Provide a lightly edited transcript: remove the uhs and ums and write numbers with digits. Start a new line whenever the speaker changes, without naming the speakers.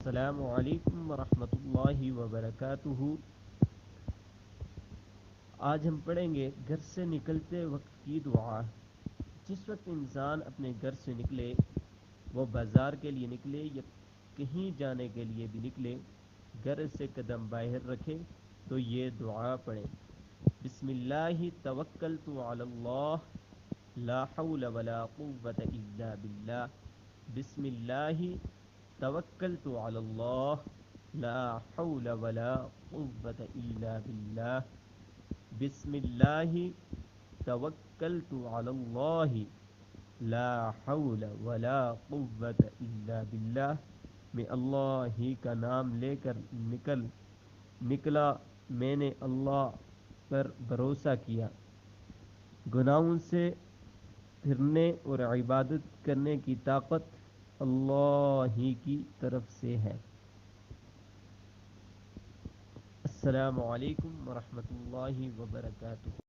السلام علیکم ورحمۃ اللہ وبرکاتہ۔ آج ہم پڑھیں گے گھر سے نکلتے وقت کی دعا۔ جس وقت انسان اپنے گھر سے نکلے، وہ بازار کے لیے نکلے یا کہیں جانے کے لیے بھی نکلے، گھر سے قدم باہر رکھے تو یہ دعا پڑھیں: بسم اللہ توکلت علی اللہ لا حول ولا قوة الا باللہ۔ بسم اللہ توکلت علی اللہ لا حول ولا قوة الا باللہ۔ بسم اللہ توکلت علی اللہ لا حول ولا قوة الا باللہ۔ میں اللہ ہی کا نام لے کر نکلا، میں نے اللہ پر بھروسہ کیا۔ گناہوں سے پھرنے اور عبادت کرنے کی طاقت اللہ ہی کی طرف سے ہے۔ السلام علیکم ورحمۃ اللہ وبرکاتہ۔